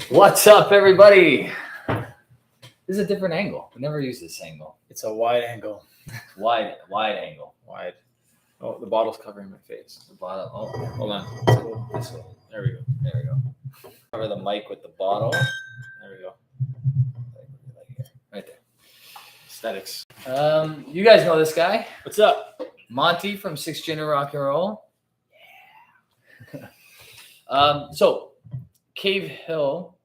What's up, everybody? This is a different angle. We never use this angle. It's a wide angle. Wide angle. Wide. Oh, the bottle's covering my face. The bottle. Oh, Hold on. let's go this way. There we go. There we go. Cover the mic with the bottle. There we go. Right there. Aesthetics. You guys know this guy, What's up? Monti from 6th Gen Rock and Roll. Yeah. So, Cavehill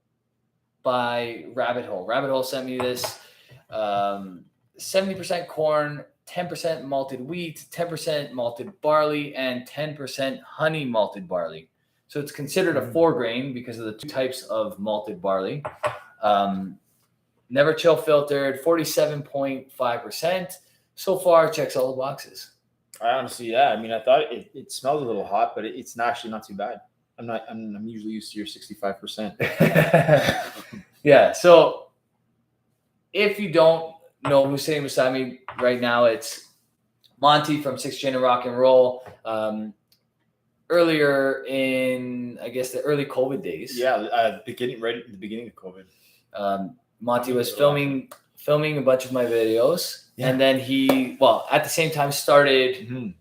by Rabbit Hole. Rabbit Hole sent me this 70% corn, 10% malted wheat, 10% malted barley, and 10% honey malted barley. So it's considered a 4-grain because of the two types of malted barley. Never chill filtered, 47.5%. So far, checks all the boxes. I honestly, yeah. I mean, I thought it smells a little hot, but it's actually not too bad. I'm usually used to your 65%. Yeah. So if you don't know who's sitting beside me right now, it's Monti from 6th Gen Rock and Roll. Earlier in, I guess, the early COVID days. Yeah, right at the beginning of COVID. Monti was filming a bunch of my videos, and then he, at the same time started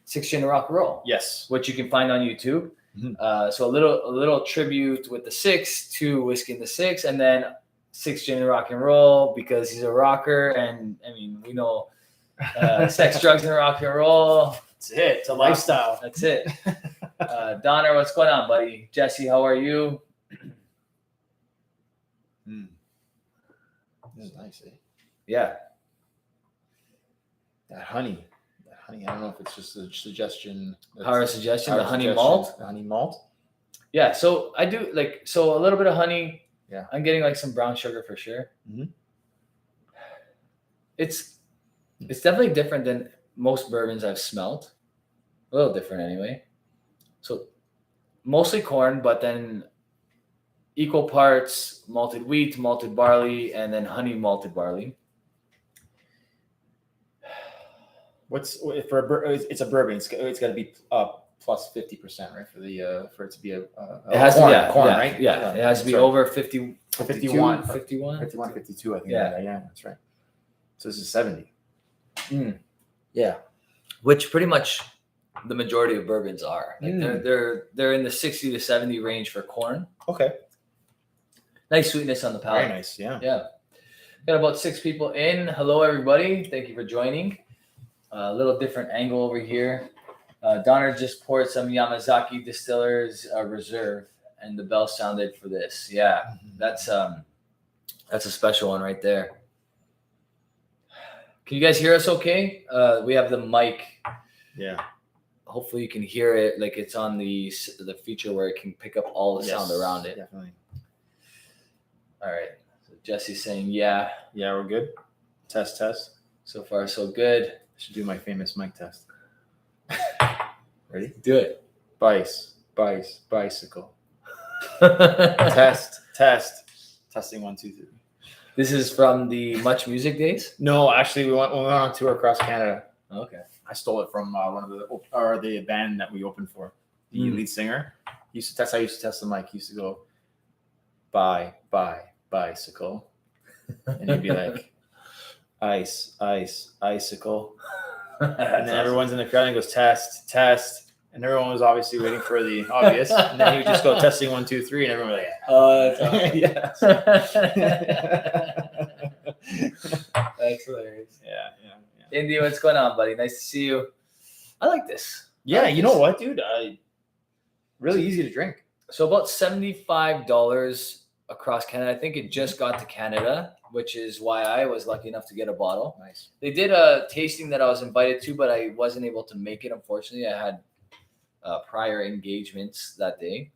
6th Gen Rock and Roll. Yes, which you can find on YouTube. So a little tribute with the 6 to Whiskey and the 6, and then 6th Gen Rock and Roll because he's a rocker, and I mean we know sex, drugs, and rock and roll. That's it. It's a lifestyle. That's it. Donner, what's going on, buddy? Jesse, how are you? This is nice, eh? Yeah. That honey, I don't know if it's just a suggestion. Power suggestion, the honey malt. The honey malt. Yeah, so I do a little bit of honey. Yeah. I'm getting like some brown sugar for sure. Mm-hmm. It's definitely different than most bourbons I've smelled. A little different anyway. So mostly corn, but then equal parts malted wheat, malted barley, and then honey malted barley. It's a bourbon. It's got to be plus 50%, right? For it to be a it has corn, to be corn, yeah, right? Yeah, it has to be over 50, 51, 52, I think. Yeah, that's right. So this is 70. Yeah, which pretty much the majority of bourbons are. Like they're in the 60 to 70 range for corn. Okay. Nice sweetness on the palate. Very nice. Yeah. Yeah. Got about 6 people in. Hello, everybody. Thank you for joining. A little different angle over here. Donner just poured some Yamazaki Distillers Reserve, and the bell sounded for this. Yeah, that's a special one right there. Can you guys hear us okay? We have the mic. Yeah. Hopefully you can hear it like it's on the feature where it can pick up all the sound around it. Definitely. All right. So Jesse's saying, yeah. Yeah, we're good. Test. So far, so good. I should do my famous mic test. Ready? Do it. Bicycle. Test. Testing 1, 2, 3. This is from the Much Music days? No, actually, we went on tour across Canada. Okay. I stole it from one of the band that we opened for. The lead singer. That's how I used to test the mic. He used to go, bicycle. And he'd be like, icicle. And then everyone's in the crowd and goes, test. And everyone was obviously waiting for the obvious. And then he would just go testing 1, 2, 3. And everyone was like, oh, that's awesome. That's hilarious. Yeah. Indy, what's going on, buddy? Nice to see you. I like this. Yeah, you know what, dude? Really easy to drink. So about $75 across Canada. I think it just got to Canada, which is why I was lucky enough to get a bottle. Nice. They did a tasting that I was invited to, but I wasn't able to make it. Unfortunately, I had prior engagements that day.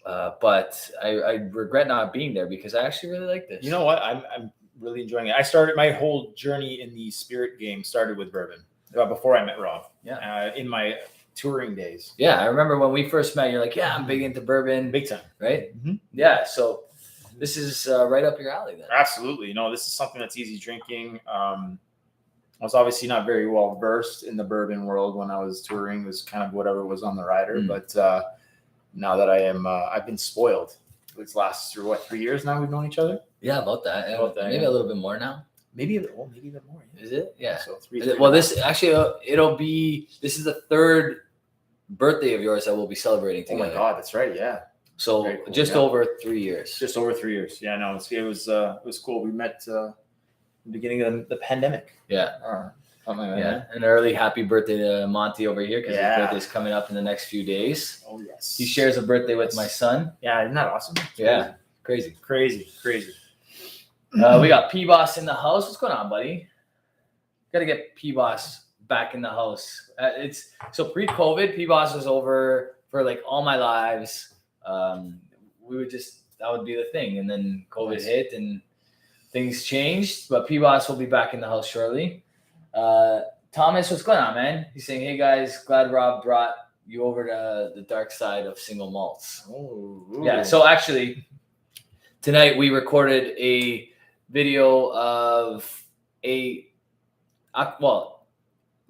But I regret not being there because I actually really like this. You know what? I'm really enjoying it. I started my whole journey in the spirit game started with bourbon before I met Rob. Yeah. In my touring days. Yeah, I remember when we first met. You're like, yeah, I'm big into bourbon, big time, right? Mm-hmm. Yeah. So this is right up your alley then. Absolutely. This is something that's easy drinking. I was obviously not very well versed in the bourbon world when I was touring. It was kind of whatever was on the rider. But now that I am, I've been spoiled. it's lasted through what, 3 years now we've known each other? Yeah, about that. Maybe Yeah. a little bit more now. Maybe a bit more. Yeah. Is it? Yeah. So 3. Well, this actually this is the 3rd birthday of yours that we'll be celebrating Oh together. my God, that's right. Yeah. So Very cool, just yeah. over 3 years. Just over 3 years. Yeah, no, it was cool. We met the beginning of the pandemic. Yeah. Or something like Yeah. that. An early happy birthday to Monty over here because Yeah. his birthday's coming up in the next few days. Oh yes. He shares a birthday with my son. Yeah, isn't that awesome? Yeah. Crazy. Crazy. We got P-Boss in the house. What's going on, buddy? Got to get P-Boss back in the house. It's so pre-COVID, P-Boss was over for like all my lives. That would be the thing. And then COVID hit and things changed, but P-Boss will be back in the house shortly. Thomas, what's going on, man? He's saying, hey guys, glad Rob brought you over to the dark side of single malts. Oh, Yeah. So actually tonight we recorded a video of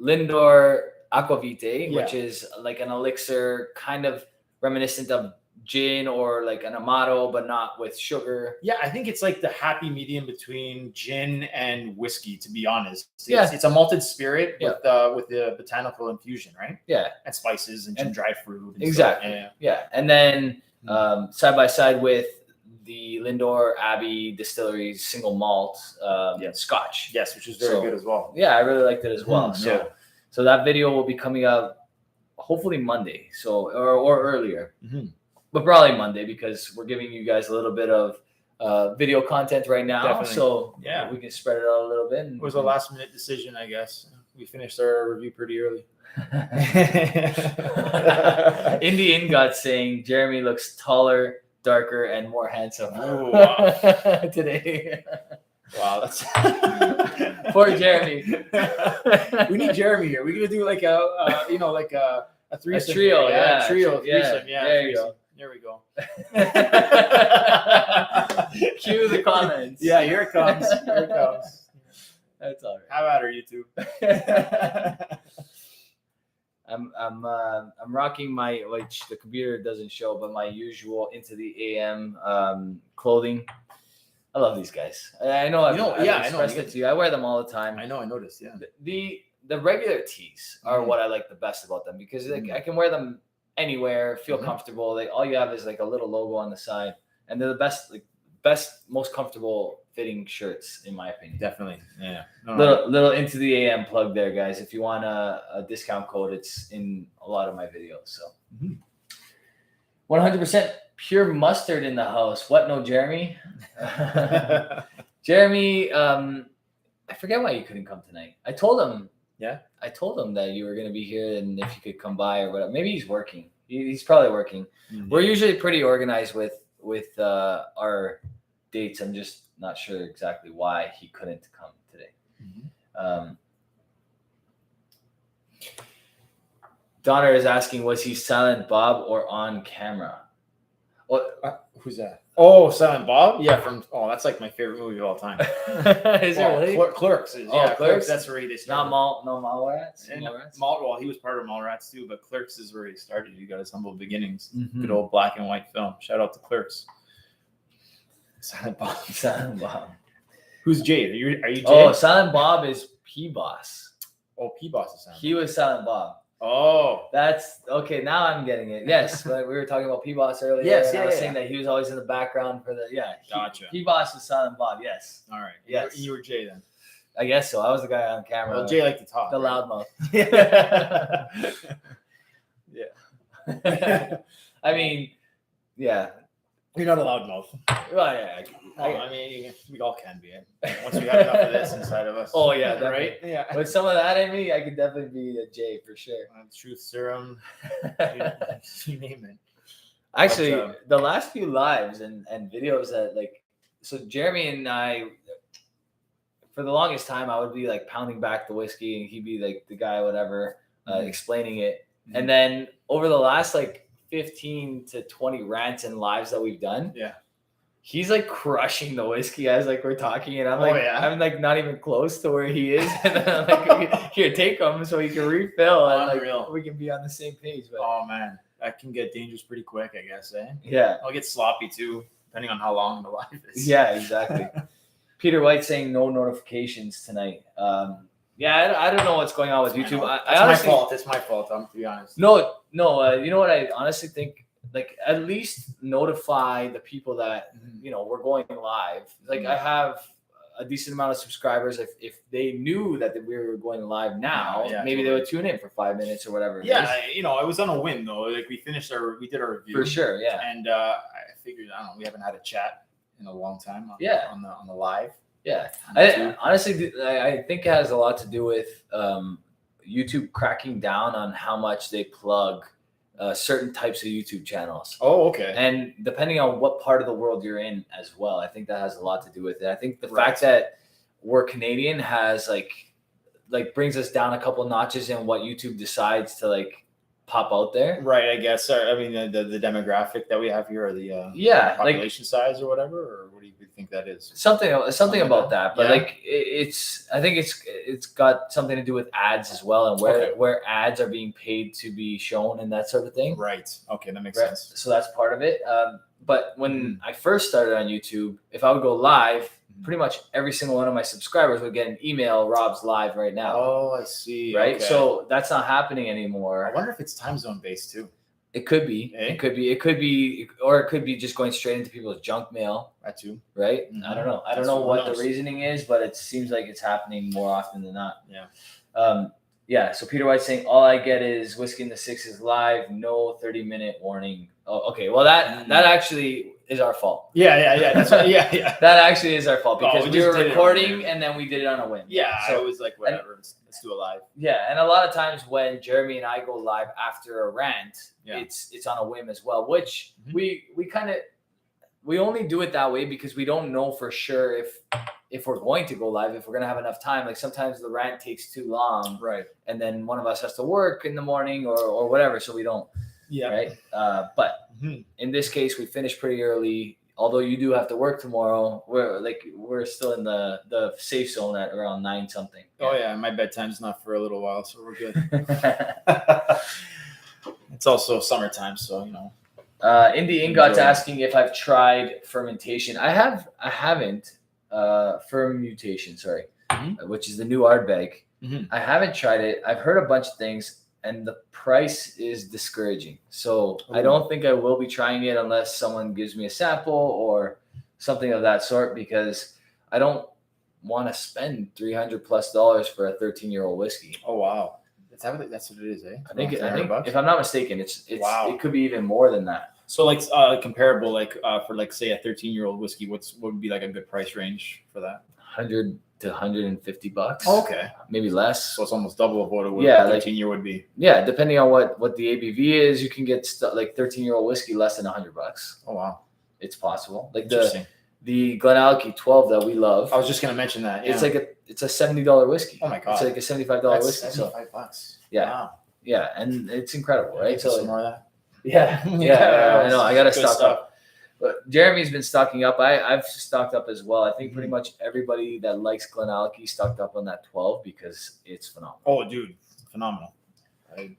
Lindor Aquavite, which is like an elixir kind of reminiscent of gin or like an Amato, but not with sugar. Yeah, I think it's like the happy medium between gin and whiskey, to be honest. Yeah. It's a malted spirit with the botanical infusion, right? Yeah. And spices and dried fruit. And Exactly. Stuff. Yeah. And then side by side with the Lindor Abbey Distillery's single malt Scotch. Yes, which is very good as well. Yeah, I really liked it as well. So that video will be coming up hopefully Monday. So or earlier. Mm-hmm. But probably Monday because we're giving you guys a little bit of video content right now. Definitely. So we can spread it out a little bit. It was a last minute decision, I guess. We finished our review pretty early. Indian got saying Jeremy looks taller, darker, and more handsome today. Wow, that's poor Jeremy. We need Jeremy here. We're gonna do like a threesome. A trio, yeah. Trio, yeah. threesome, yeah. There you go. There we go. Cue the comments. Yeah, here it comes. Here it comes. That's all right. How about her, YouTube? I'm rocking my, which the computer doesn't show, but my usual Into the AM clothing. I love these guys. I know I've expressed it to you. I wear them all the time. I know. I noticed. Yeah. The regular tees are what I like the best about them because I can wear them anywhere, feel comfortable. All you have is like a little logo on the side, and they're the best, most comfortable fitting shirts in my opinion. Definitely, yeah. Little Into the AM plug there, guys. If you want a discount code, it's in a lot of my videos. So, 100% pure mustard in the house. What? No, Jeremy. Jeremy, I forget why you couldn't come tonight. I told him. Yeah. I told him that you were going to be here and if you could come by or whatever. Maybe he's working. He's probably working. Mm-hmm. We're usually pretty organized with our dates. I'm just not sure exactly why he couldn't come today. Mm-hmm. Donner is asking, was he Silent Bob or on camera? Who's that? Oh, Silent Bob? Yeah, that's like my favorite movie of all time. Is it really? Clerks. Clerks. That's where he started. Not Mallrats? Well, he was part of Mallrats too, but Clerks is where he started. He got his humble beginnings. Mm-hmm. Good old black and white film. Shout out to Clerks. Silent Bob. Who's Jay? Are you Jay? Oh, Silent Bob is P-Boss. Oh, P-Boss is Silent Bob. He was Silent Bob. Oh, that's okay. Now I'm getting it. Yes, but we were talking about P-Boss earlier. Yes, I was saying that he was always in the background for the Gotcha. P-Boss was Silent Bob. Yes. All right. Yes. You were Jay then. I guess so. I was the guy on camera. Well, Jay liked to talk. The loudmouth. Yeah. I mean, yeah. You're not a loudmouth. Well, yeah. I mean, we all can be. Once we have enough of this inside of us. Oh, yeah. Definitely. Right? Yeah. With some of that in me, I could definitely be a Jay for sure. Truth serum. You name it. Actually, the last few lives and videos that so Jeremy and I, for the longest time, I would be like pounding back the whiskey and he'd be like the guy, whatever, explaining it. Mm-hmm. And then over the last 15 to 20 rants and lives that we've done. Yeah. He's crushing the whiskey as we're talking, and I'm I'm not even close to where he is, and then I'm like, here, take him so he can refill, and we can be on the same page. But oh man, that can get dangerous pretty quick, I guess. Yeah, I'll get sloppy too. depending on how long the live is. Yeah, exactly. Peter White saying no notifications tonight. Yeah, I don't know what's going on with YouTube. It's honestly, my fault. It's my fault. I'm to be honest. No. You know what? I honestly think, like, at least notify the people that we're going live. Like, I have a decent amount of subscribers. If they knew that we were going live now, maybe they would tune in for 5 minutes or whatever. Yeah, it was on a whim though. Like we did our review for sure. Yeah, and I figured we haven't had a chat in a long time. On the live. Yeah, I think it has a lot to do with YouTube cracking down on how much they plug certain types of YouTube channels. Oh, okay. And depending on what part of the world you're in as well, I think that has a lot to do with it. I think the fact that we're Canadian has like brings us down a couple notches in what YouTube decides to pop out there. Right, I guess. I mean, the demographic that we have here, or the population size or whatever, or what do you think that is? Something about that. But I think it's got something to do with ads as well, and where ads are being paid to be shown and that sort of thing. Right. Okay, that makes sense. So that's part of it. But when I first started on YouTube, if I would go live, pretty much every single one of my subscribers would get an email, Rob's live right now. Oh, I see. Right. Okay. So that's not happening anymore. I wonder if it's time zone based too. It could be. It could be, or it could be just going straight into people's junk mail. That too. Right. I don't know. I don't know what the reasoning is, but it seems like it's happening more often than not. Yeah. So Peter White's saying all I get is Whiskey in the Six is live, no 30-minute warning. Oh, okay. Well, that actually is our fault. Yeah. That's right. Yeah. That actually is our fault because we were recording and then we did it on a whim. Yeah. So it was like whatever. Let's do a live. Yeah, and a lot of times when Jeremy and I go live after a rant, it's on a whim as well, which we only do it that way because we don't know for sure if we're going to go live, if we're going to have enough time. Like sometimes the rant takes too long, right? And then one of us has to work in the morning or whatever, so we don't. Yeah. Right. But in this case, we finished pretty early. Although you do have to work tomorrow, we're still in the safe zone at around 9 something. Oh yeah, my bedtime's not for a little while, so we're good. It's also summertime, so Indie Ingot's asking if I've tried fermentation. I haven't. Fermutation, sorry, which is the new Ardbeg. I haven't tried it. I've heard a bunch of things, and the price is discouraging. So I don't think I will be trying it unless someone gives me a sample or something of that sort, because I don't want to spend $300+ for a 13-year-old whiskey. Oh wow, that's what it is, eh? I think if I'm not mistaken, it's wow. It could be even more than that. So comparable, for say a 13-year-old whiskey, what would be like a good price range for that? $100 to $150. Oh, okay, maybe less. So it's almost double of what a 13-year would be. Yeah, depending on what the ABV is, you can get 13-year-old whiskey less than $100. Oh wow, it's possible. Like the Glenallachie 12 that we love. I was just gonna mention that. Yeah. It's a $70 whiskey. Oh my god, it's like a $75 whiskey. $75. Yeah, wow. Yeah, and it's incredible, right? So some more of that. Yeah, I know. I gotta stock up. But Jeremy's been stocking up. I've stocked up as well. I think pretty much everybody that likes Glenallachie stocked up on that 12 because it's phenomenal. Oh, dude, phenomenal. I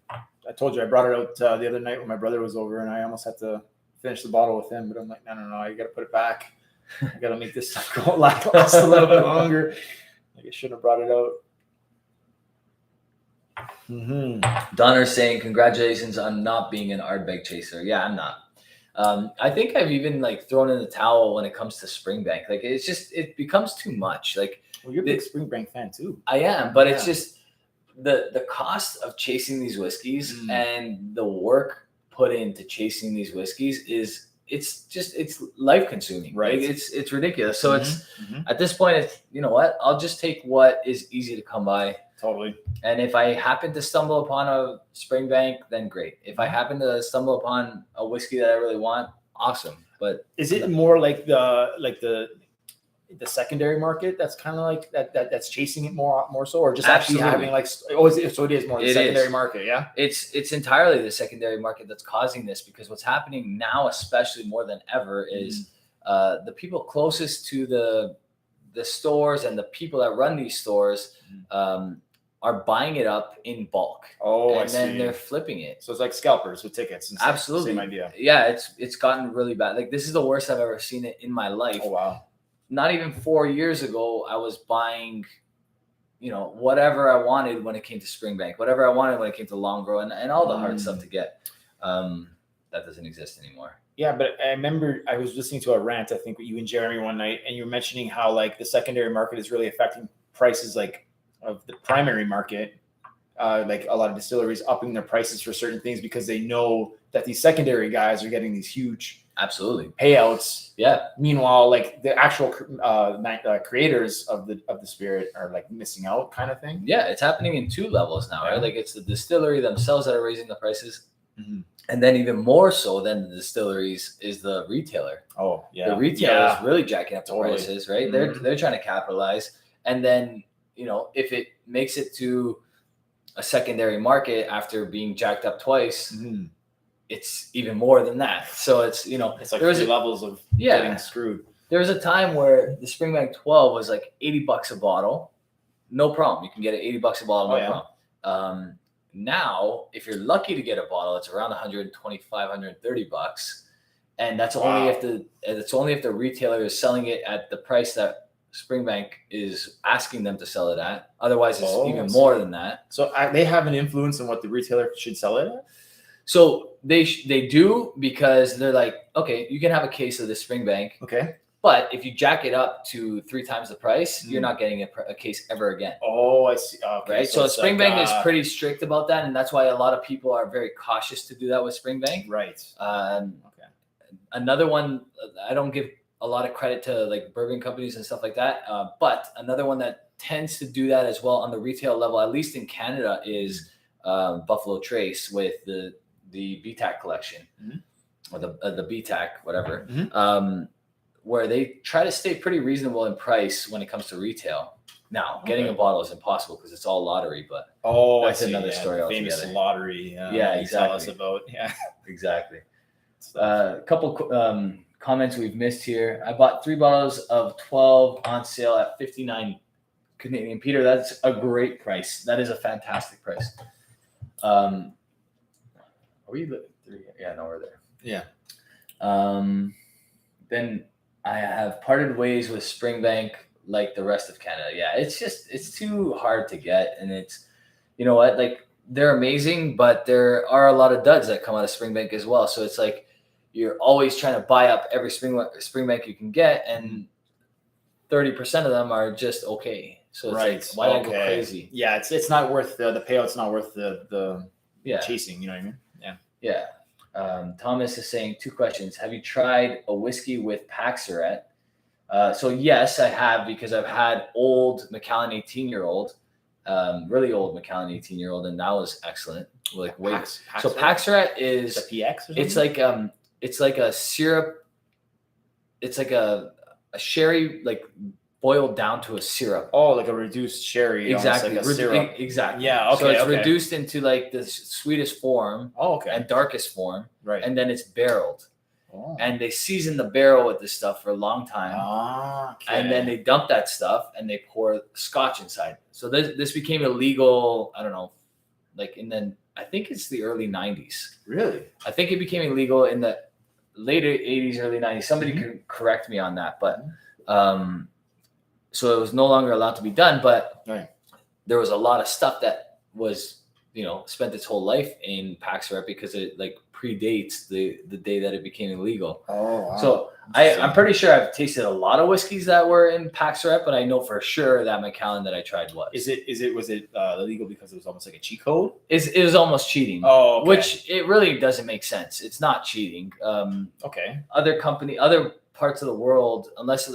told you I brought it out the other night when my brother was over, and I almost had to finish the bottle with him. But I'm like, no, you got to put it back. I got to make this stuff go last a little bit longer. Like I shouldn't have brought it out. Donner's saying congratulations on not being an Ardbeg chaser. Yeah, I'm not. I think I've even thrown in the towel when it comes to Springbank. It becomes too much. Well, you're a big Springbank fan too. I am, but it's just the cost of chasing these whiskeys and the work put into chasing these whiskeys it's life consuming, right? It's ridiculous. So at this point, it's, you know what? I'll just take what is easy to come by. Totally. And if I happen to stumble upon a Springbank, then great. If I happen to stumble upon a whiskey that I really want, awesome. But is it more like the secondary market that's kind of like that's chasing it more so, or just actually having so it is more the secondary market? Yeah, it's entirely the secondary market that's causing this, because what's happening now, especially more than ever, is the people closest to the stores and the people that run these stores are buying it up in bulk. Oh, and I then see. they're flipping it. So it's like scalpers with tickets. And stuff. Absolutely. Same idea. Yeah, it's gotten really bad. Like this is the worst I've ever seen it in my life. Oh, wow. Not even 4 years ago, I was buying, whatever I wanted when it came to Springbank, whatever I wanted when it came to Longrow and all the hard stuff to get. That doesn't exist anymore. Yeah, but I remember I was listening to a rant, I think, with you and Jeremy one night, and you were mentioning how like the secondary market is really affecting prices like of the primary market. Like a lot of distilleries upping their prices for certain things because they know that these secondary guys are getting these huge absolutely payouts. Yeah. Meanwhile, like the actual creators of the spirit are like missing out, kind of thing. Yeah, it's happening in two levels now, right? Like it's the distillery themselves that are raising the prices, and then even more so than the distilleries is the retailer. Oh, yeah. The retailer is really jacking up the prices, right? They're trying to capitalize, and then if it makes it to a secondary market after being jacked up twice, it's even more than that. So it's it's like three levels of getting screwed. There was a time where the Springbank 12 was like $80 a bottle, no problem. You can get it $80 a bottle, no problem. Now, if you're lucky to get a bottle, it's around $125, $130, and that's only if the retailer is selling it at the price that Springbank is asking them to sell it at. Otherwise, it's even more than that. So they have an influence on what the retailer should sell it at? So they do, because they're like, okay, you can have a case of the Springbank. Okay. But if you jack it up to 3 times the price, you're not getting a case ever again. Oh, I see. Okay. Right. So Springbank is pretty strict about that. And that's why a lot of people are very cautious to do that with Springbank. Right. Okay. Another one, I don't give a lot of credit to like bourbon companies and stuff like that. But another one that tends to do that as well on the retail level, at least in Canada, is Buffalo Trace with the BTAC collection, or the BTAC, whatever, where they try to stay pretty reasonable in price when it comes to retail. Now, getting a bottle is impossible because it's all lottery, but that's another story altogether. Famous lottery. Exactly. Tell us about. Yeah, exactly. A couple comments we've missed here. I bought 3 bottles of 12 on sale at 59 Canadian. Peter, that's a great price. That is a fantastic price. Are we 3? Yeah, no, we're there. Yeah. Then I have parted ways with Springbank like the rest of Canada. Yeah, it's too hard to get, and it's, you know what, like they're amazing, but there are a lot of duds that come out of Springbank as well. So it's like you're always trying to buy up every Springbank you can get, and 30% of them are just okay. So it's like, why not go crazy? Yeah, it's not worth the payout's not worth the chasing. You know what I mean? Yeah. Thomas is saying 2 questions. Have you tried a whiskey with Paxaret? So yes, I have, because I've had old Macallan 18-year-old, really old Macallan 18-year-old, and that was excellent. Like so Paxaret is a PX or something? It's like a syrup. It's like a sherry, like boiled down to a syrup. Oh, like a reduced sherry. Exactly. Like a syrup. Exactly. Yeah. Okay. So it's reduced into like the sweetest form. Oh, okay. And darkest form. Right. And then it's barreled. Oh. And they season the barrel with this stuff for a long time. Okay. And then they dump that stuff and they pour scotch inside. So this became illegal, I don't know, like I think it's the early 90s. Really? I think it became illegal in the later 80s, early 90s. Somebody can correct me on that. But so it was no longer allowed to be done. But there was a lot of stuff that was, spent its whole life in Paxaret because it like predates the day that it became illegal. Oh, wow. So I'm pretty sure I've tasted a lot of whiskeys that were in Paxaret, but I know for sure that Macallan that I tried was. Was it illegal because it was almost like a cheat code? It was almost cheating. Oh, okay. Which it really doesn't make sense. It's not cheating. Okay. Other parts of the world, unless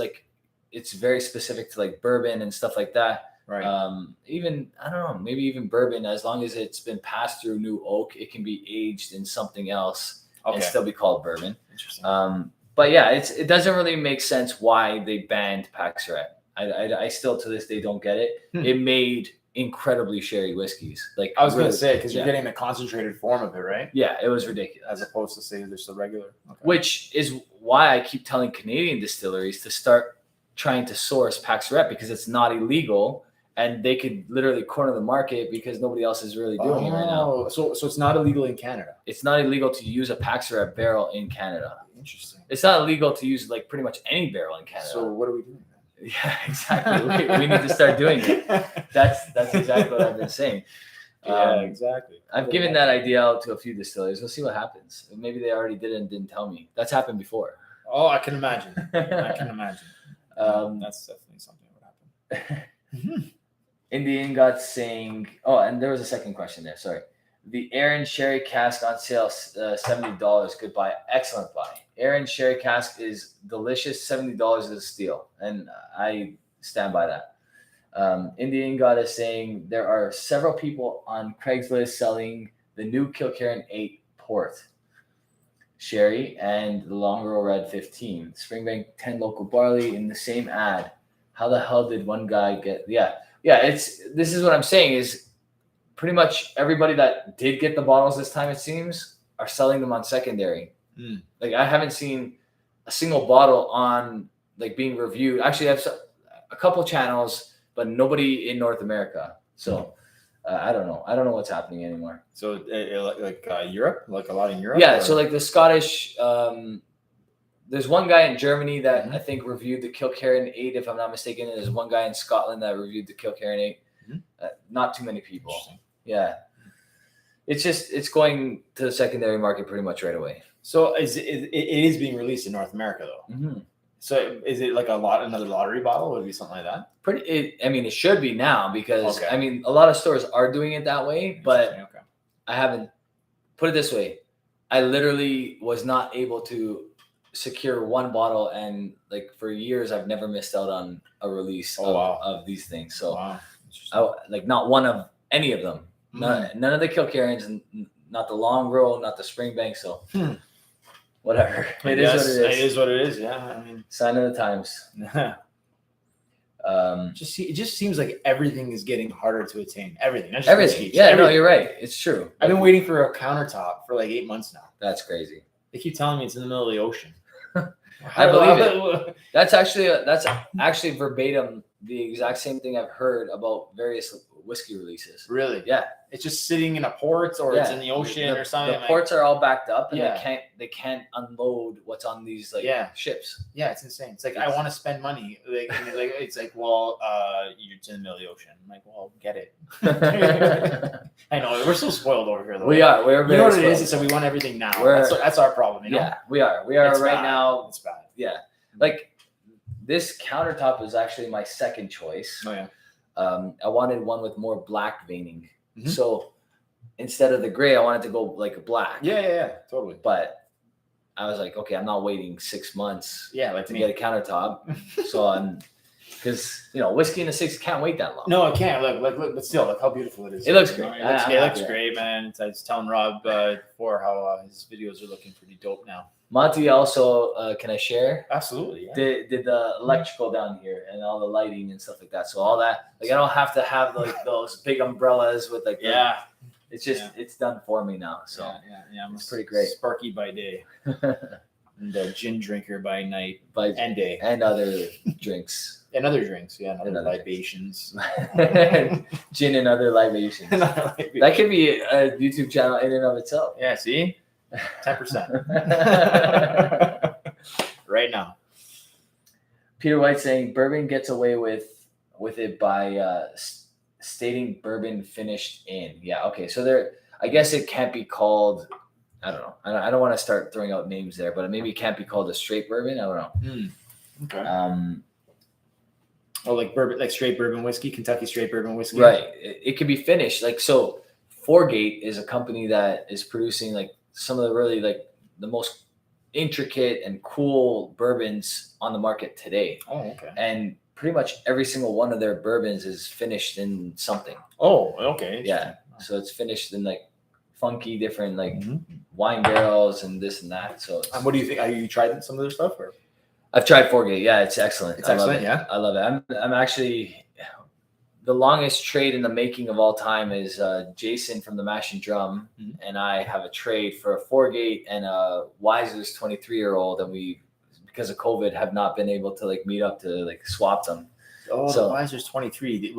it's very specific to like bourbon and stuff like that. Right. Even, I don't know, maybe even bourbon, as long as it's been passed through new oak, it can be aged in something else and still be called bourbon. Interesting. But yeah, it doesn't really make sense why they banned Paxaret. I still to this day don't get it. It made incredibly sherry whiskeys. Like I was going to say, because you're getting the concentrated form of it, right? Yeah, it was ridiculous. As opposed to say there's the regular. Okay. Which is why I keep telling Canadian distilleries to start trying to source Paxaret, because it's not illegal and they could literally corner the market because nobody else is really doing it right now. So it's not illegal in Canada. It's not illegal to use a Paxarab barrel in Canada. Interesting. It's not illegal to use like pretty much any barrel in Canada. So what are we doing? Yeah, exactly. we need to start doing it. That's exactly what I've been saying. Yeah, exactly. I've given that idea out to a few distilleries. We'll see what happens. Maybe they already did it and didn't tell me. That's happened before. Oh, I can imagine. That's definitely something that would happen. Indian got saying, oh, and there was a second question there. Sorry. The Aaron Sherry cask on sale, $70. Good buy. Excellent buy. Aaron Sherry cask is delicious. $70 is a steal. And I stand by that. Indian God is saying there are several people on Craigslist selling the new Kilkerran 8 port sherry and the Longrow Red 15. Springbank 10 local barley in the same ad. How the hell did one guy get? Yeah. This is what I'm saying is pretty much everybody that did get the bottles this time, it seems, are selling them on secondary. Like I haven't seen a single bottle on like being reviewed. Actually, I have a couple channels, but nobody in North America. So I don't know. I don't know what's happening anymore. So Europe, like a lot in Europe? Yeah. Or? So like the Scottish, there's one guy in Germany that I think reviewed the Kilkerran 8, if I'm not mistaken. And there's one guy in Scotland that reviewed the Kilkerran 8. Not too many people. Yeah. It's going to the secondary market pretty much right away. So it is being released in North America though. So is it like another lottery bottle? Would it be something like that? It should be now because a lot of stores are doing it that way, but I haven't. Put it this way, I literally was not able to secure one bottle, and like for years I've never missed out on a release of these things. So not one of any of them. None of the Kilkerrans, and not the Longrow, not the Springbank. So whatever. It is what it is. It is what it is. Yeah. I mean, sign of the times. It just seems like everything is getting harder to attain. Everything. Everything. Yeah, everything. No, you're right. It's true. I've been waiting for a countertop for like 8 months now. That's crazy. They keep telling me it's in the middle of the ocean. I believe it. That's actually verbatim the exact same thing I've heard about various whiskey releases. Really? Yeah. It's just sitting in a port or it's in the ocean or something. The ports are all backed up and they can't unload what's on these ships. Yeah, it's insane. It's like I want to spend money. It's like, well, you're in the middle of the ocean. I'm like, well, get it. I know we're so spoiled over here though. We are. We're you know what it is? It's like we want everything now. That's our problem, you know? Yeah, we are. We are it's right bad. now. It's bad. Yeah. Like this countertop is actually my second choice. Oh yeah. I wanted one with more black veining. So instead of the gray, I wanted to go like a black. Yeah, totally. But I was like, okay, I'm not waiting 6 months. Like to get a countertop. So because whiskey in the 60s can't wait that long. No, it can't. Look, but still, look how beautiful it is. It looks great. It looks great, man. I was telling Rob before how his videos are looking pretty dope now. Monti also, can I share? Absolutely. Yeah. Did the electrical down here and all the lighting and stuff like that. So all that, like I don't have to have like those big umbrellas with like it's just it's done for me now. So it's pretty great. Sparky by day, and a gin drinker by night and day, and other drinks. And other drinks, and other libations. Gin and other libations. That could be a YouTube channel in and of itself. Yeah, see? 10%. Right now. Peter White saying Bourbon gets away with it by stating Bourbon finished in. Yeah, okay. So I guess it can't be called, I don't know. I don't want to start throwing out names there, but maybe it can't be called a straight bourbon. I don't know. Okay. Like bourbon, like straight bourbon whiskey, Kentucky straight bourbon whiskey. Right. It could be finished. Like, so Foregate is a company that is producing like some of the really like the most intricate and cool bourbons on the market today. Oh, okay. And pretty much every single one of their bourbons is finished in something. Oh, okay. Yeah. So it's finished in like funky different like wine barrels and this and that. So what do you think? Have you tried some of their stuff? Or? I've tried Foregate. Yeah, it's excellent. It's excellent. Yeah, I love it. I'm actually the longest trade in the making of all time is Jason from the Mash and Drum, and I have a trade for a Foregate and a Weiser's 23-year-old, and we, because of COVID, have not been able to like meet up to like swap them. Oh, So- the Weiser's 23.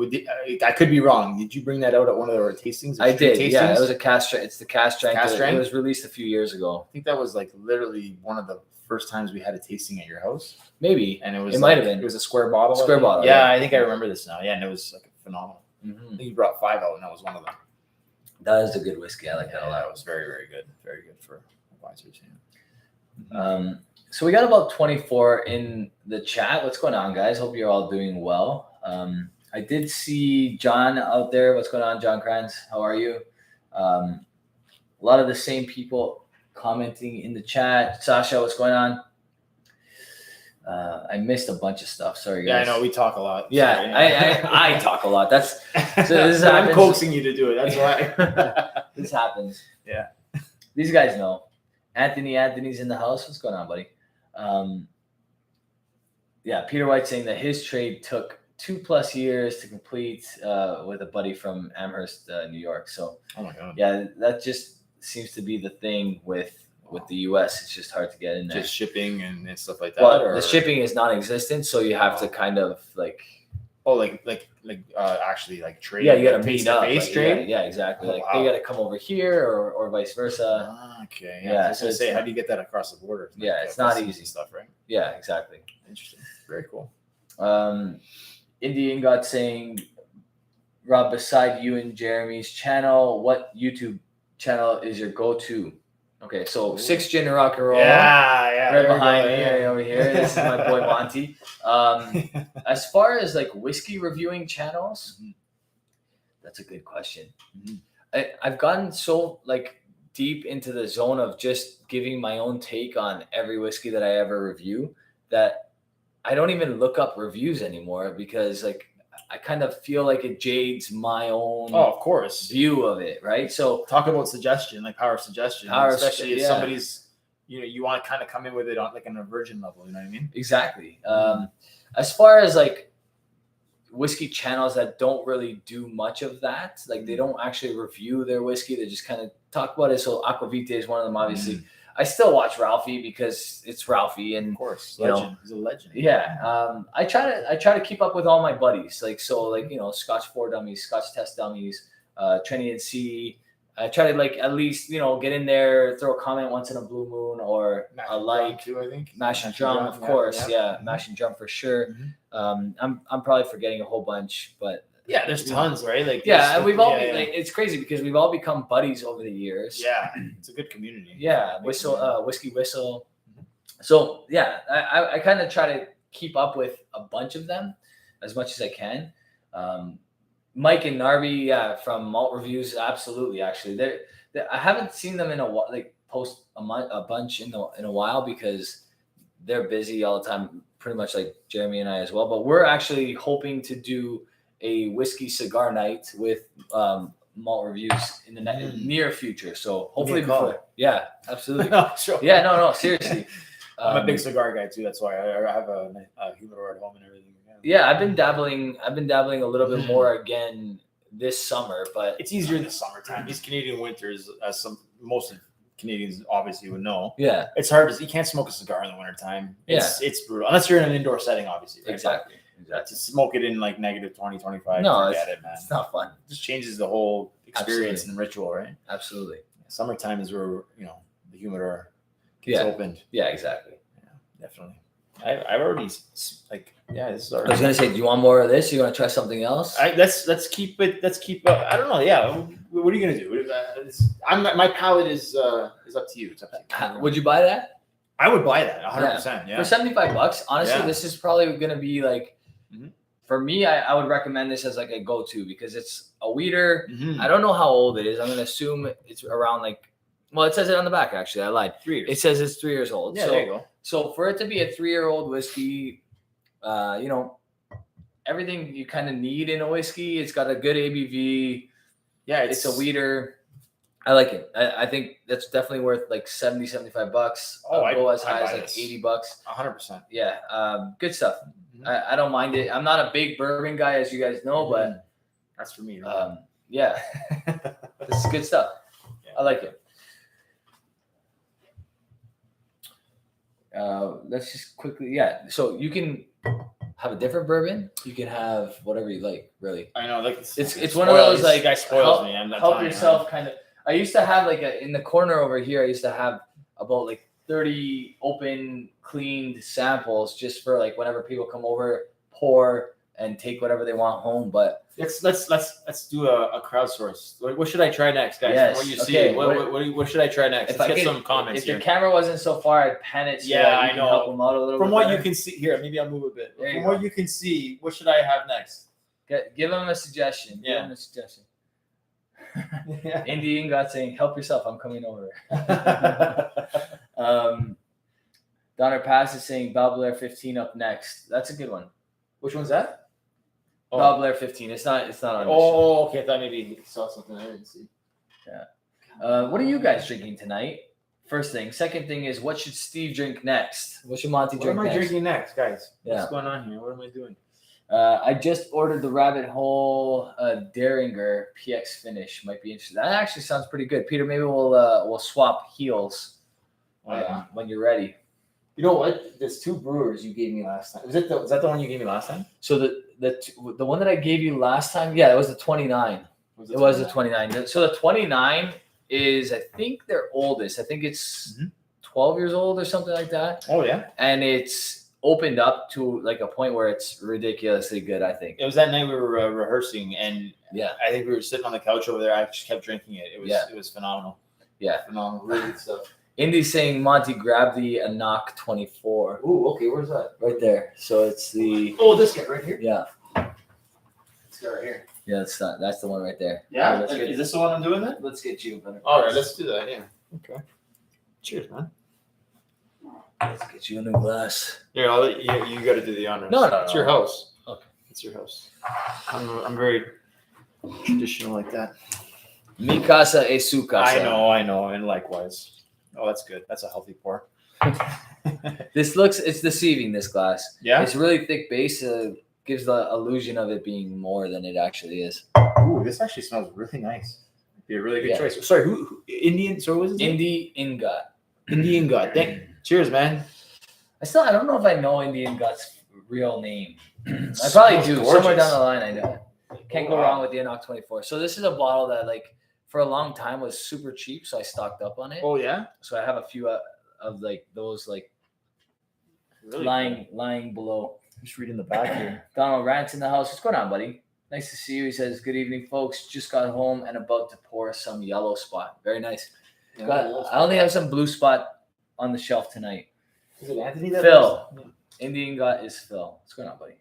I could be wrong. Did you bring that out at one of our tastings? I did. Tastings? Yeah, it was a cast strength. It's the cast strength. Cast strength? It was released a few years ago. I think that was like literally one of the first times we had a tasting at your house. Maybe. And it was It might have been. It was a square bottle. Square bottle, Yeah, yeah. I think I remember this now. Yeah, and it was like phenomenal. Mhm. I think you brought 5 out, and that was one of them. That is a good whiskey. I like that a Yeah, lot. that was very, very good. Very good for Weisers. So we got about 24 in the chat. What's going on, guys? Hope you're all doing well. I did see John out there. What's going on, John Kranz? How are you? A lot of the same people commenting in the chat. Sasha, what's going on? I missed a bunch of stuff. Sorry, guys. Yeah, I know we talk a lot. Yeah, Sorry. I talk a lot. That's so this I'm happens. coaxing you to do it. That's why. This happens. Yeah. These guys know. Anthony's in the house. What's going on, buddy? Yeah, Peter White saying that his trade took 2+ years to complete with a buddy from Amherst, New York. So, Oh my god. yeah, that just seems to be the thing with the U.S. It's just hard to get in there. Just shipping and stuff like that. Well, or the shipping is non-existent, so you have to kind of like. Oh, actually like trade. Yeah, you got to like, meet up. face-to-face Like, trade. Yeah, exactly. Oh, Like wow. they got to come over here or vice versa. Okay. Yeah, Yeah. I was so gonna it's say, not- how do you get that across the border? Yeah, it's not customs easy. and stuff, right? Yeah, exactly. Interesting. Very cool. Indian God saying, Rob, beside you and Jeremy's channel, what YouTube channel is your go-to? Okay, so Ooh. 6 Gin and Rock and Roll. Yeah. Right there we go, behind me, yeah. right over here. This is my boy Monti. As far as like whiskey reviewing channels, that's a good question. I've gotten so like deep into the zone of just giving my own take on every whiskey that I ever review that I don't even look up reviews anymore because like I kind of feel like it jades my own Oh, of course. view of it, right? So Talk about suggestion, like power of suggestion, Power of especially if yeah. somebody's, you want to kind of come in with it on like on a virgin level. You know what I mean? exactly. As far as like whiskey channels that don't really do much of that, like they don't actually review their whiskey, they just kind of talk about it. So Aquavite is one of them, obviously. I still watch Ralphie because it's Ralphie, and Of course, You know, legend. He's a legend. yeah, I try to keep up with all my buddies, like Scotch 4 Dummies, Scotch Test Dummies, Trinity and C. I try to like at least get in there, throw a comment once in a blue moon or Mash a and like. drum too, I think. Mash and drum, of course, yeah. Mash and drum for sure. I'm probably forgetting a whole bunch, but Yeah, there's tons, right? Like yeah, and we've all yeah, like it's crazy because we've all become buddies over the years. yeah, it's a good community. Yeah, Big Whiskey community. Whistle. So yeah, I kind of try to keep up with a bunch of them as much as I can. Mike and Narby, yeah, from Malt Reviews, absolutely. Actually, I haven't seen them in a while, like post a bunch in a while because they're busy all the time, pretty much like Jeremy and I as well. But we're actually hoping to do a whiskey cigar night with Malt Reviews in the near future. So hopefully Give me a call. before, yeah, absolutely. No, sure. Yeah, no, seriously. I'm a big cigar guy too. That's why I have a humidor at home and everything. Yeah, I've been dabbling a little bit more again this summer, but It's easier in the summertime. These Canadian winters, as most of Canadians obviously would know, yeah, it's hard to you can't smoke a cigar in the wintertime. It's brutal unless you're in an indoor setting, obviously. Right? exactly. But to smoke it in like negative 20, 25, No, forget it, man. It's not fun. It just changes the whole experience Absolutely. and ritual, right? Absolutely. Summertime is where the humidor gets Yeah. opened. Yeah, exactly. Definitely. I've already this is I was gonna say, do you want more of this? You want to try something else? let's keep it. Let's keep. I don't know. Yeah. What are you gonna do? My palate is up to you. It's up to you. Would you buy that? I would buy that 100%. Yeah. For $75? Honestly, Yeah. this is probably gonna be like, Mhm. for me, I would recommend this as like a go-to because it's a weeder. Mhm. I don't know how old it is. I'm gonna assume it's around like, well, it says it on the back. Actually, I lied. 3 years. It says it's 3 years old. Yeah. So, There you go. So for it to be a 3-year-old whiskey, everything you kind of need in a whiskey. It's got a good ABV. Yeah. It's a weeder. I like it. I think that's definitely worth like $70, $75. Oh, I'll go I'd as high as buy like this. $80. 100%. Yeah, good stuff. Mhm. I don't mind it. I'm not a big bourbon guy, as you guys know, but That's for me. yeah, this is good stuff. Yeah. I like it. Let's just quickly, so you can have a different bourbon. You can have whatever you like, really. I know, like It's one of those this like guy spoils help, me. I'm not help telling you, yourself man. kind of. I used to have like in the corner over here. I used to have about like 30 open, cleaned samples just for like whenever people come over, pour and take whatever they want home. But Let's do a crowdsource. What should I try next, guys? Yes, From what you okay, see, what should I try next? if Let's I get could, some comments if here. the camera wasn't so far, I'd pan it. So Yeah, that you I can know. help them out a little. From bit what better. you can see here, maybe I'll move a bit. There you From go. what you can see, what should I have next? Give them a suggestion. Yeah. Give them a suggestion. Indie Ingot saying, "Help yourself. I'm coming over." Donner Pass is saying, "Bal Blair 15 up next." That's a good one. Which one's that? Oh. Bal Blair 15. It's not on. the show. Oh, okay. I thought maybe you saw something I didn't see. What are you guys drinking tonight? First thing. Second thing is, what should Steve drink next? What should Monti drink What am I next? drinking next, guys? Yeah. What's going on here? What am I doing? I just ordered the Rabbit Hole Derringer PX finish. Might be interesting. That actually sounds pretty good. Peter, maybe we'll swap heels when you're ready. You know what? There's two brewers you gave me last time. Was that the one you gave me last time? So the one that I gave you last time, yeah, it was the 29. It was the 29. So the 29 is, I think, their oldest. I think it's 12 years old or something like that. Oh yeah. And it's opened up to like a point where it's ridiculously good, I think. It was that night we were rehearsing, and Yeah. I think we were sitting on the couch over there. I just kept drinking it. It was phenomenal. Yeah. Phenomenal. Really good stuff. Indy's saying, Monty, grab the Anok 24. Ooh, okay. Where's that? Right there. So it's the This guy right here. yeah. This guy right here. Yeah, that's the one right there. Yeah. Let's Is this the one I'm doing then? let's get you better. All right. Let's do that. Yeah. Okay. Cheers, man. Let's get you a new glass. Here, I'll let you got to do the honors. No, It's your house. Okay. It's your house. I'm very traditional like that. Mi casa es su casa. I know, and likewise. Oh, that's good. That's a healthy pour. It's deceiving, this glass. Yeah. It's really thick base. Gives the illusion of it being more than it actually is. Ooh, this actually smells really nice. Be a really good Yeah. choice. Sorry, who Indian? Sorry, what was it? Indie Ingot. Indian God. Cheers, man. I don't know if I know Indie Ingot's real name. I probably do. Gorgeous. Somewhere down the line, I know. Can't go Wow. wrong with the Anok 24. So this is a bottle that, like, for a long time was super cheap, so I stocked up on it. Oh yeah. So I have a few of like those like Really lying below. Just reading the back here. Donald Rant's in the house. What's going on, buddy? Nice to see you. He says, "Good evening, folks. Just got home and about to pour some yellow spot." Very nice. I only have some blue spot on the shelf tonight. Is it Anthony? That Phil. was? Indian Gut is Phil. What's going on, buddy?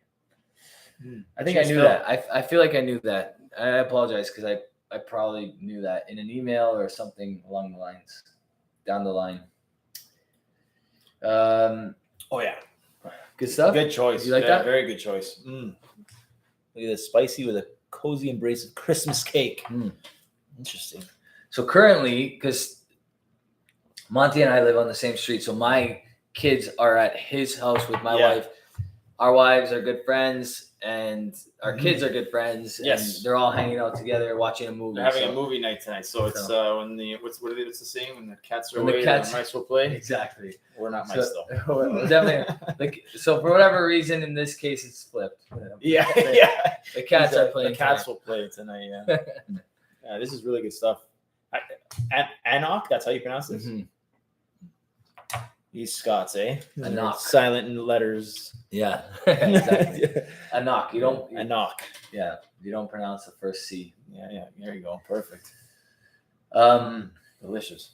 Mm. I think Cheers, I knew Phil. that. I feel like I knew that. I apologize because I probably knew that in an email or something along the lines, down the line. Oh yeah. Good stuff. Good choice. You like that? Very good choice. Look at this, spicy with a cozy embrace of Christmas cake. Interesting. So currently, because Monty and I live on the same street, so my kids are at his house with my wife. Our wives are good friends, and our kids are good friends. Yes. And they're all hanging out together watching a movie. They're having a movie night tonight, so it's when the what's the saying, when the cats are When the away, cats- the mice will play. Exactly. We're not mice So, though. definitely. So for whatever reason, in this case, it's flipped. Yeah. The cats are playing. The cats will play tonight. Yeah. Yeah, this is really good stuff. Anok, that's how you pronounce this. Mhm. These Scots, eh? Anok. Silent in letters. Yeah. Exactly. A knock. You don't. Anok. Yeah. You don't pronounce the first C. Yeah. There you go. Perfect. Delicious.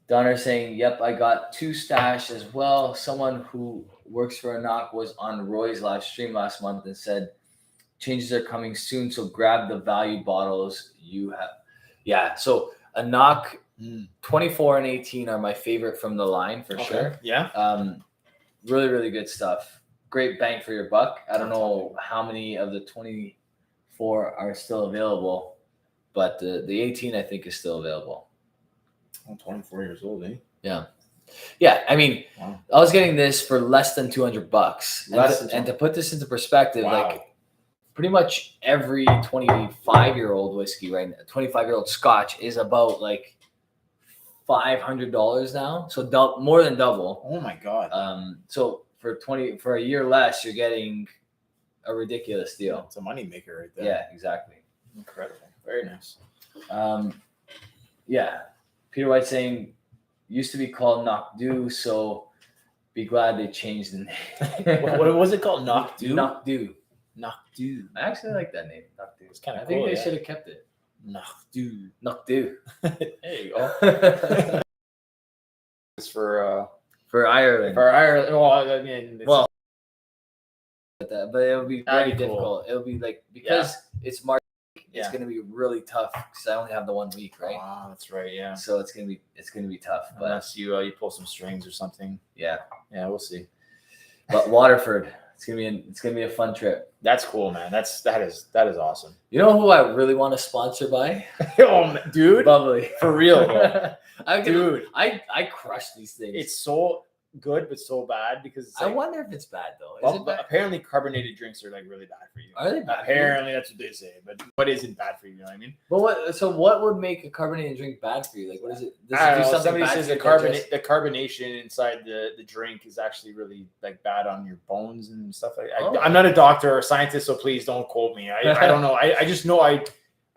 Donner saying, "Yep, I got 2 stash as well. Someone who works for a knock was on Roy's live stream last month and said changes are coming soon, so grab the value bottles you have." Yeah, so a knock 24 and 18 are my favorite from the line for sure. Yeah. Really, really good stuff. Great bang for your buck. I don't know how many of the 24 are still available, but the 18 I think is still available. I'm 24 years old, eh? Yeah, I mean, Wow. I was getting this for less than $200. Less than And to put this into perspective, Wow. like pretty much every 25-year-old whiskey right now, 25-year-old Scotch is about like $500 now. So more than double. Oh my God. So for a year less, you're getting a ridiculous deal. It's a moneymaker right there. Yeah, exactly. Incredible. Very nice. Yeah. Peter White saying used to be called Knock Do, so be glad they changed the name. What was it called? Knock Do? Knock Do. Knock Do. I actually like that name. Knock Do. It's kind of I cool. think they should have kept it. Knock Do. Knock Do. There you go. It's for Ireland. For Ireland. Well, I mean, But it'll be very difficult. It'll be like because it's March. It's going to be really tough because I only have the 1 week, right? Oh, that's right. Yeah. So it's gonna be tough. But unless you pull some strings or something. Yeah, we'll see. But Waterford, it's gonna be a fun trip. That's cool, man. That is awesome. You know who I really want to sponsor by? Oh, dude, Bubbly, for real. Dude, I crush these things. It's so good, but so bad because it's I like, wonder if it's bad though. Is it bad? Apparently, carbonated drinks are like really bad for you. Are they bad? Apparently, that's what they say. But what isn't bad for you? You know what I mean? But what would make a carbonated drink bad for you? Like, what is it? Does I it do don't know. something Somebody bad says to the your carbonation inside the drink is actually really like bad on your bones and stuff like that. Oh. I'm not a doctor or a scientist, so please don't quote me. I don't know. I just know I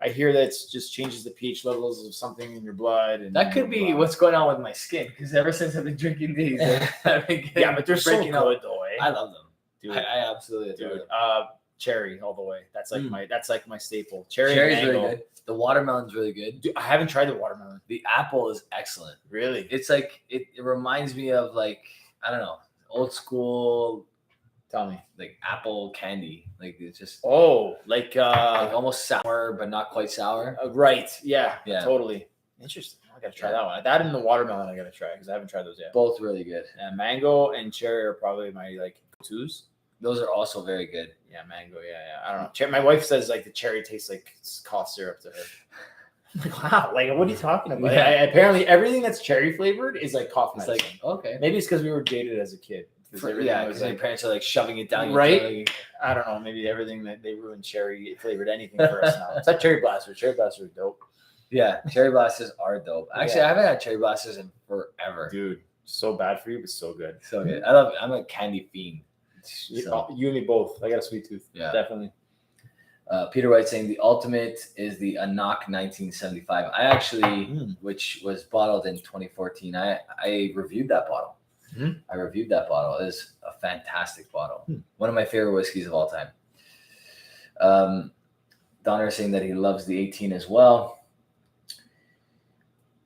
hear that it just changes the pH levels of something in your blood. And That could be what's going on with my skin because ever since I've been drinking these, I've been yeah, but they're so breaking out. good though. Eh? I love them, Dude. I absolutely adore Dude, them. cherry all the way. That's like my staple. Cherry's really good. The watermelon's really good. Dude, I haven't tried the watermelon. The apple is excellent. Really? It's like it reminds me of like I don't know, old school. Tell me. Like apple candy. Like it's just like almost sour but not quite sour. Right. Yeah. Totally. Interesting. I gotta try that one. That and the watermelon I gotta try because I haven't tried those yet. Both really good. And mango and cherry are probably my like twos. Those are also very good. Yeah, mango. Yeah. I don't know. My wife says like the cherry tastes like cough syrup to her. I'm like, wow, like what are you talking about? Yeah. Apparently everything that's cherry flavored is like cough It's medicine. like okay. Maybe it's because we were jaded as a kid. Because my parents are like shoving it down. Right? I don't know. Maybe everything that they ruined cherry flavored anything for us now. It's like cherry blasters. Cherry blasters are dope. Yeah, cherry blasters are dope. Actually, I haven't had cherry blasters in forever. Dude, so bad for you, but so good. So good. I love it. I'm a candy fiend. So. You and me both. I got a sweet tooth. Yeah, definitely. Peter White saying the ultimate is the Anak 1975. I actually, which was bottled in 2014. I reviewed that bottle. Mm-hmm. I reviewed that bottle. It is a fantastic bottle. One of my favorite whiskeys of all time. Donner is saying that he loves the 18 as well.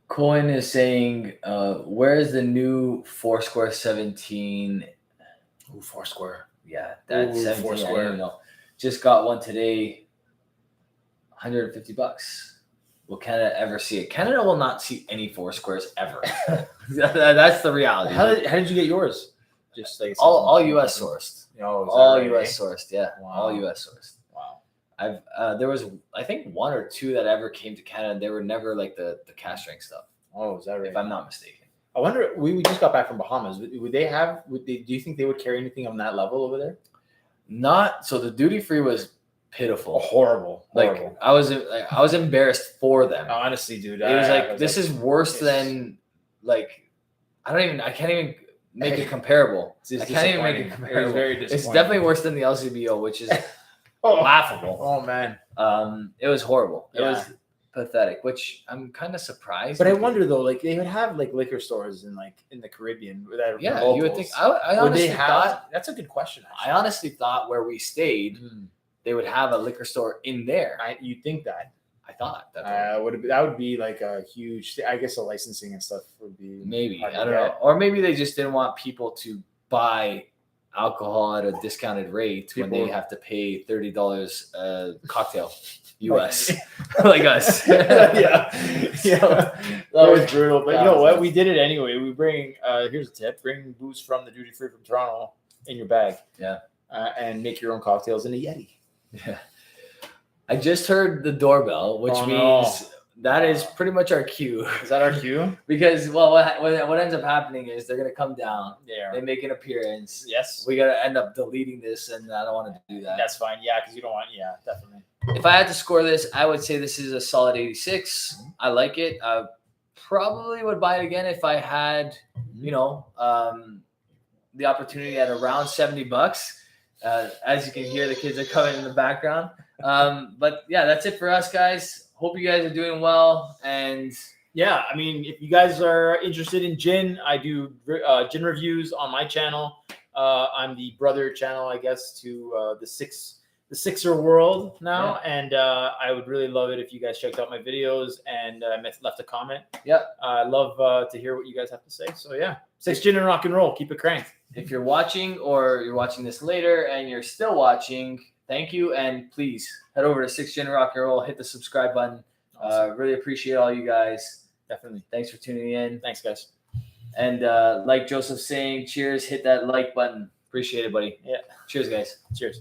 Cohen is saying, where is the new Foursquare 17? Ooh, Foursquare. Yeah, that's 17. Foursquare. I don't even know. Just got one today. $150. Will Canada ever see it? Canada will not see any Foursquares ever. That's the reality. How did you get yours? Just like all U.S. sourced. All U.S. sourced. Yeah, wow. All U.S. sourced. Wow. There was I think one or two that ever came to Canada. They were never like the cask strength stuff. Oh, is that right? If I'm not mistaken. I wonder. We just got back from Bahamas. Would they have? Do you think they would carry anything on that level over there? Not so. The duty free was pitiful. Horrible. Like I was embarrassed for them. Honestly, dude. It was like this is worse than like I can't even make it comparable. I can't even make it comparable. It was very disappointing. It's definitely worse than the LCBO, which is laughable. Oh man. It was horrible. It Yeah. was pathetic, which I'm kind of surprised. But I wonder though, like they would have like liquor stores in the Caribbean that are Yeah, locals. you would think. I honestly thought. That's a good question. I honestly thought where we stayed, they would have a liquor store in there. You'd think that. I thought that that would be like a huge. I guess the licensing and stuff would be maybe I don't know, or maybe they just didn't want people to buy alcohol at a discounted rate when they have to pay $30 a cocktail US like us. Yeah. That was brutal, but you know what, we did it anyway. We bring here's a tip: bring booze from the duty free from Toronto in your bag, and make your own cocktails in a Yeti. Yeah, I just heard the doorbell, which means that is pretty much our cue. Is that our cue? Because what ends up happening is they're gonna come down. Yeah. They make an appearance. Yes. We gotta end up deleting this, and I don't want to do that. That's fine. Yeah, because you don't want. Yeah, definitely. If I had to score this, I would say this is a solid 86. I like it. I probably would buy it again if I had, the opportunity at around $70. As you can hear, the kids are coming in the background. But yeah, that's it for us, guys. Hope you guys are doing well. And yeah, I mean, if you guys are interested in gin, I do gin reviews on my channel. I'm the brother channel, I guess, to the Sixer world now, and I would really love it if you guys checked out my videos and left a comment. Yep. I love to hear what you guys have to say. So yeah, 6 Gin and Rock and Roll. Keep it cranked. If you're watching or you're watching this later and you're still watching, thank you, and please head over to 6 Gin and Rock and Roll. Hit the subscribe button. Awesome. Really appreciate all you guys. Definitely. Thanks for tuning in. Thanks, guys. And like Joseph's saying, cheers. Hit that like button. Appreciate it, buddy. Yeah. Cheers, guys. Cheers.